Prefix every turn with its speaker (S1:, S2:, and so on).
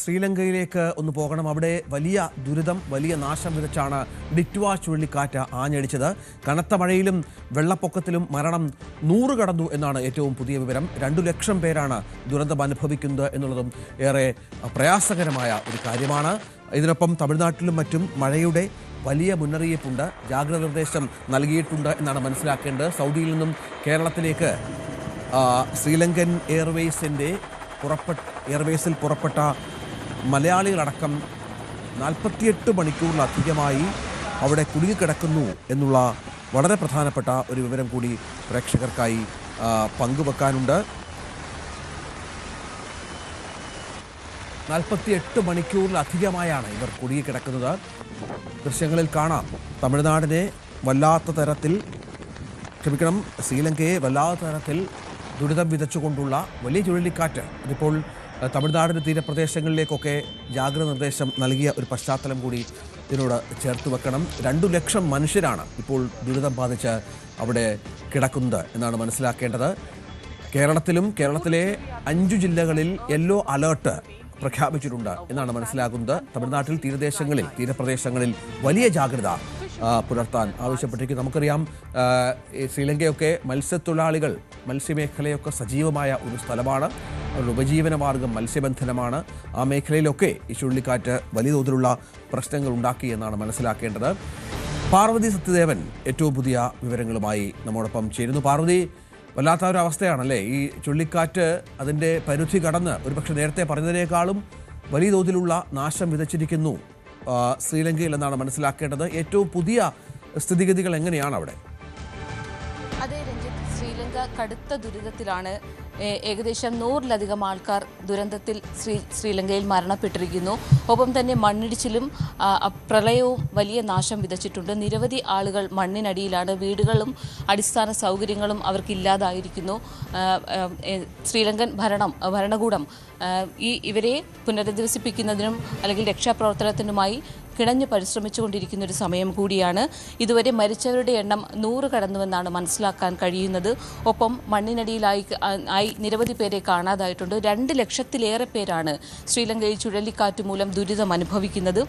S1: ശ്രീലങ്കയിലേക്ക് ഒന്ന് പോകണം. അവിടെ വലിയ ദുരിതം, വലിയ നാശം വിതച്ചാണ് ഡിറ്റ്വ ചുഴലിക്കാറ്റ് ആഞ്ഞടിച്ചത്. കനത്ത മഴയിലും വെള്ളപ്പൊക്കത്തിലും മരണം 100 കടന്നു എന്നാണ് ഏറ്റവും പുതിയ വിവരം. 2 ലക്ഷം പേരാണ് ദുരന്തം അനുഭവിക്കുന്നത് എന്നുള്ളതും ഏറെ പ്രയാസകരമായ ഒരു കാര്യമാണ്. ഇതിനൊപ്പം തമിഴ്നാട്ടിലും മറ്റും മഴയുടെ വലിയ മുന്നറിയിപ്പുണ്ട്, ജാഗ്രത നിർദ്ദേശം നൽകിയിട്ടുണ്ട് എന്നാണ് മനസ്സിലാക്കേണ്ടത്. സൗദിയിൽ നിന്നും കേരളത്തിലേക്ക് ശ്രീലങ്കൻ എയർവേസിൽ പുറപ്പെട്ട മലയാളികളടക്കം 48 മണിക്കൂറിലധികമായി അവിടെ കുടുങ്ങിക്കിടക്കുന്നു എന്നുള്ള വളരെ പ്രധാനപ്പെട്ട ഒരു വിവരം കൂടി പ്രേക്ഷകർക്കായി പങ്കുവെക്കാനുണ്ട്. 48 മണിക്കൂറിലധികമായാണ് ഇവർ കുടുങ്ങിക്കിടക്കുന്നത്. ദൃശ്യങ്ങളിൽ കാണാം തമിഴ്നാടിനെ ശ്രീലങ്കയെ വല്ലാത്ത തരത്തിൽ ദുരിതം വിതച്ചുകൊണ്ടുള്ള വലിയ ചുഴലിക്കാറ്റ്. അതിപ്പോൾ തമിഴ്നാടിൻ്റെ തീരപ്രദേശങ്ങളിലേക്കൊക്കെ ജാഗ്രത നിർദ്ദേശം നൽകിയ ഒരു പശ്ചാത്തലം കൂടി ഇതിനോട് ചേർത്ത് വെക്കണം. 2 ലക്ഷം മനുഷ്യരാണ് ഇപ്പോൾ ദുരിതം ബാധിച്ച് അവിടെ കിടക്കുന്നത് എന്നാണ് മനസ്സിലാക്കേണ്ടത്. കേരളത്തിലെ 5 ജില്ലകളിൽ യെല്ലോ അലേർട്ട് പ്രഖ്യാപിച്ചിട്ടുണ്ട് എന്നാണ് മനസ്സിലാക്കുന്നത്. തമിഴ്നാട്ടിൽ തീരപ്രദേശങ്ങളിൽ വലിയ ജാഗ്രത പുലർത്താൻ ആവശ്യപ്പെട്ടിരിക്കുന്നു. നമുക്കറിയാം, ശ്രീലങ്കയൊക്കെ മത്സ്യമേഖലയൊക്കെ സജീവമായ ഒരു സ്ഥലമാണ്. അവരുടെ ഉപജീവനമാർഗം മത്സ്യബന്ധനമാണ്. ആ മേഖലയിലൊക്കെ ഈ ചുഴലിക്കാറ്റ് വലിയ തോതിലുള്ള പ്രശ്നങ്ങൾ ഉണ്ടാക്കി എന്നാണ് മനസ്സിലാക്കേണ്ടത്. പാർവതി സത്യദേവൻ ഏറ്റവും പുതിയ വിവരങ്ങളുമായി നമ്മോടൊപ്പം ചേരുന്നു. പാർവതി, വല്ലാത്ത ഒരു അവസ്ഥയാണല്ലേ ഈ ചുഴലിക്കാറ്റ്? അതിൻ്റെ പരിധി കടന്ന് ഒരുപക്ഷെ നേരത്തെ പറഞ്ഞതിനേക്കാളും വലിയ തോതിലുള്ള നാശം വിതച്ചിരിക്കുന്നു ശ്രീലങ്കയിൽ എന്നാണ് മനസ്സിലാക്കേണ്ടത്. ഏറ്റവും പുതിയ സ്ഥിതിഗതികൾ എങ്ങനെയാണ് അവിടെ?
S2: അതെ രഞ്ജിത്ത്, ശ്രീലങ്ക കടുത്ത ദുരിതത്തിലാണ്. ഏകദേശം 100-ലധികം ആൾക്കാർ ദുരന്തത്തിൽ ശ്രീലങ്കയിൽ മരണപ്പെട്ടിരിക്കുന്നു. ഒപ്പം തന്നെ മണ്ണിടിച്ചിലും പ്രളയവും വലിയ നാശം വിതച്ചിട്ടുണ്ട്. നിരവധി ആളുകൾ മണ്ണിനടിയിലാണ്. വീടുകളും അടിസ്ഥാന സൗകര്യങ്ങളും അവർക്കില്ലാതായിരിക്കുന്നു. ശ്രീലങ്കൻ ഭരണകൂടം ഇവരെ പുനരധിവസിപ്പിക്കുന്നതിനും അല്ലെങ്കിൽ രക്ഷാപ്രവർത്തനത്തിനുമായി കിണഞ്ഞു പരിശ്രമിച്ചുകൊണ്ടിരിക്കുന്ന ഒരു സമയം കൂടിയാണ്. ഇതുവരെ മരിച്ചവരുടെ എണ്ണം 100 കടന്നുവെന്നാണ് മനസ്സിലാക്കാൻ കഴിയുന്നത്. ഒപ്പം മണ്ണിനടിയിലായി നിരവധി പേരെ കാണാതായിട്ടുണ്ട്. 2 ലക്ഷത്തിലേറെ പേരാണ് ശ്രീലങ്കയിൽ ചുഴലിക്കാറ്റ് മൂലം ദുരിതം അനുഭവിക്കുന്നത്.